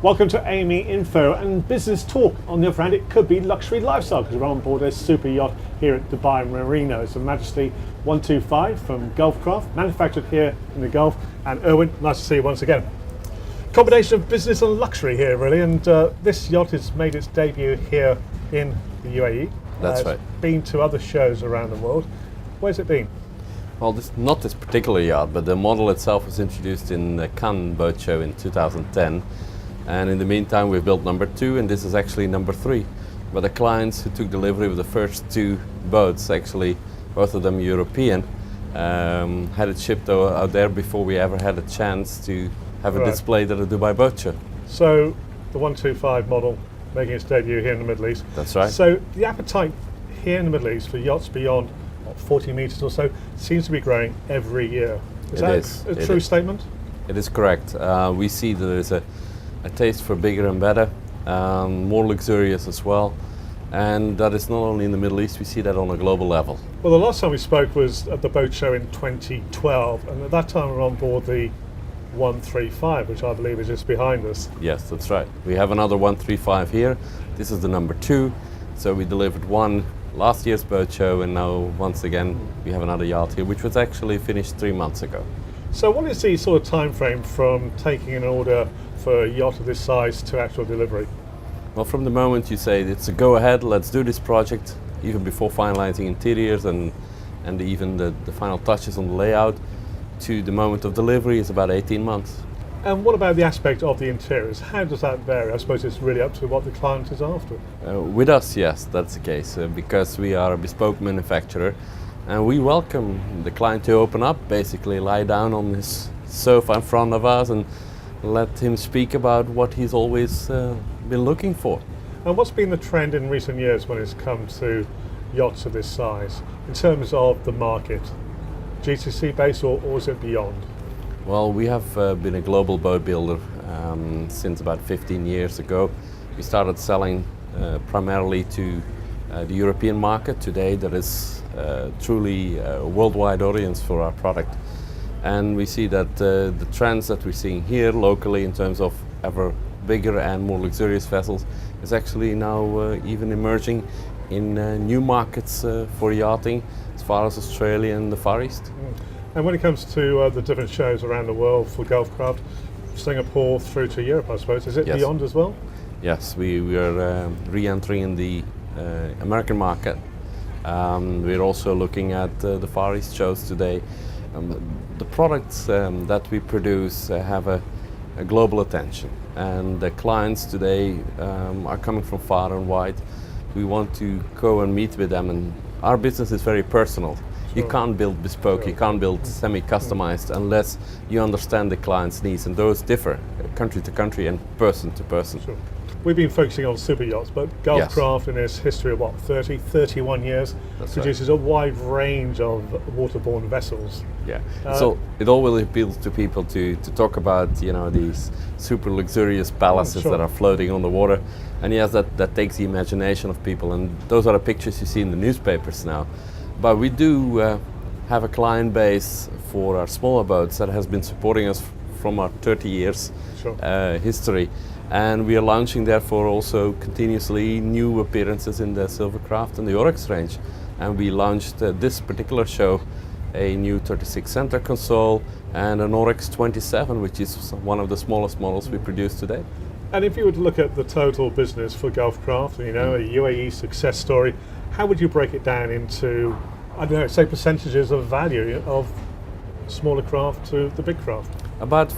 Welcome to AME Info and business talk. On the other hand, it could be luxury lifestyle because we're on board a super yacht here at Dubai Marina. It's a Majesty 125 from Gulfcraft, manufactured here in the Gulf. And Erwin, nice to see you once again. Combination of business and luxury here, really. And this yacht has made its debut here in the UAE. That's right. It's been to other shows around the world. Where's it been? Well, not this particular yacht, but the model itself was introduced in the Cannes boat show in 2010. And in the meantime, we've built number 2, and this is actually number 3. But the clients who took delivery of the first 2 boats, actually both of them European, had it shipped out there before we ever had a chance to have it displayed at a Dubai boat show. So the 125 model making its debut here in the Middle East. That's right. So the appetite here in the Middle East for yachts beyond 40 metres or so seems to be growing every year. Is that a true statement? It is correct. We see that there's a taste for bigger and better, more luxurious as well. And that is not only in the Middle East, we see that on a global level. Well, the last time we spoke was at the boat show in 2012, and at that time we were on board the 135, which I believe is just behind us. Yes, that's right. We have another 135 here. This is the number 2. So we delivered one last year's boat show, and now once again we have another yacht here, which was actually finished 3 months ago. So what is the sort of time frame from taking an order for a yacht of this size to actual delivery? Well, from the moment you say it's a go ahead, let's do this project, even before finalizing interiors and even the final touches on the layout, to the moment of delivery is about 18 months. And what about the aspect of the interiors? How does that vary? I suppose it's really up to what the client is after. With us, yes, that's the case, because we are a bespoke manufacturer, and we welcome the client to open up, basically lie down on his sofa in front of us and let him speak about what he's always been looking for. And what's been the trend in recent years when it's come to yachts of this size in terms of the market? GCC based or is it beyond? Well, we have been a global boat builder since about 15 years ago. We started selling primarily to the European market. Today there is truly a worldwide audience for our product. And we see that the trends that we're seeing here locally in terms of ever bigger and more luxurious vessels is actually now even emerging in new markets for yachting as far as Australia and the Far East. And when it comes to the different shows around the world for Gulfcraft, Singapore through to Europe, I suppose, is it beyond as well? Yes, we are re-entering in the American market. We're also looking at the Far East shows today. The products that we produce have a global attention, and the clients today are coming from far and wide. We want to go and meet with them, and our business is very personal. Sure. You can't build bespoke, you can't build semi-customized unless you understand the client's needs, and those differ country to country and person to person. Sure. We've been focusing on super yachts, but Gulfcraft in its history of 31 years produces a wide range of waterborne vessels. Yeah, so it always appeals to people to talk about these super luxurious palaces that are floating on the water, and yes, that takes the imagination of people, and those are the pictures you see in the newspapers now. But we do have a client base for our smaller boats that has been supporting us from our 30 years history. And we are launching, therefore, also continuously new appearances in the Silvercraft and the Oryx range. And we launched this particular show a new 36 center console and an Oryx 27, which is one of the smallest models we produce today. And if you were to look at the total business for Gulfcraft, a UAE success story, how would you break it down into, I don't know, say percentages of value of smaller craft to the big craft? About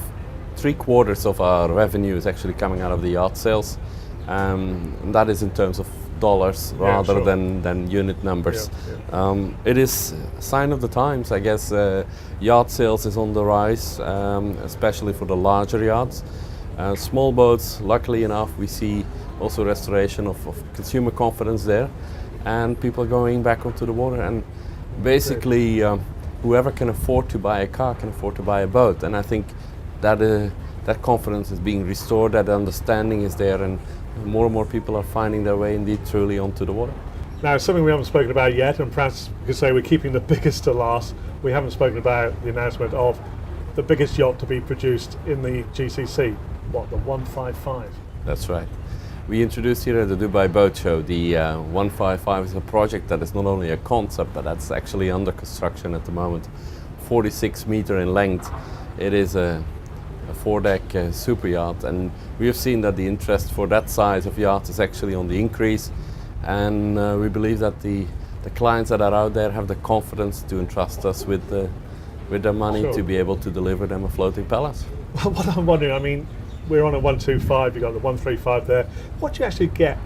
3/4 of our revenue is actually coming out of the yacht sales. And that is in terms of dollars rather than unit numbers. It is a sign of the times, I guess. Yacht sales is on the rise, especially for the larger yachts. Small boats, luckily enough, we see also restoration of consumer confidence there, and people going back onto the water. And basically, whoever can afford to buy a car can afford to buy a boat. And I think that confidence is being restored, that understanding is there, and more and more people are finding their way indeed truly onto the water. Now, something we haven't spoken about yet, and perhaps we could say we're keeping the biggest to last, we haven't spoken about the announcement of the biggest yacht to be produced in the GCC. what, the 155? That's right. We introduced here at the Dubai Boat Show the 155 is a project that is not only a concept, but that's actually under construction at the moment. 46 meter in length. It is a 4-deck super yacht, and we have seen that the interest for that size of yacht is actually on the increase, and we believe that the clients that are out there have the confidence to entrust us with their money Sure. to be able to deliver them a floating palace. Well, what I'm wondering, I mean, we're on a 125, you've got the 135 there. What do you actually get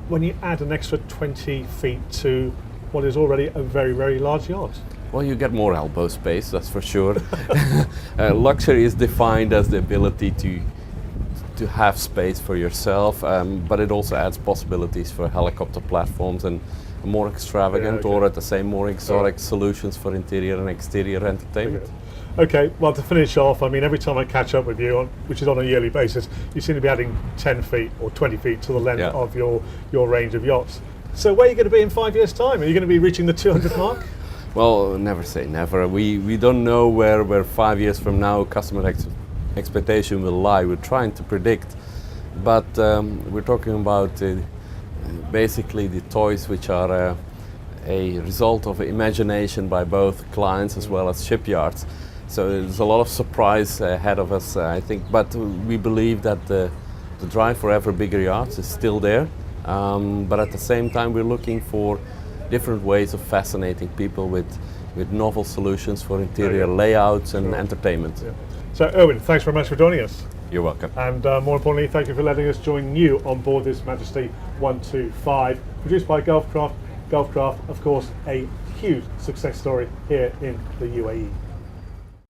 when you add an extra 20 feet to what is already a very, very large yacht? Well, you get more elbow space, that's for sure. Luxury is defined as the ability to have space for yourself, but it also adds possibilities for helicopter platforms and more extravagant or at the same more exotic solutions for interior and exterior entertainment. Okay, well, to finish off, I mean, every time I catch up with you, which is on a yearly basis, you seem to be adding 10 feet or 20 feet to the length of your range of yachts. So where are you going to be in 5 years' time? Are you going to be reaching the 200 mark? Well, never say never. We don't know where 5 years from now customer expectation will lie. We're trying to predict, but we're talking about basically the toys which are a result of imagination by both clients as well as shipyards. So there's a lot of surprise ahead of us, I think, but we believe that the drive for ever bigger yachts is still there, but at the same time we're looking for different ways of fascinating people with novel solutions for interior layouts and entertainment. Yeah. So Erwin, thanks very much for joining us. You're welcome. And more importantly, thank you for letting us join you on board this Majesty 125, produced by Gulfcraft. Gulfcraft, of course, a huge success story here in the UAE.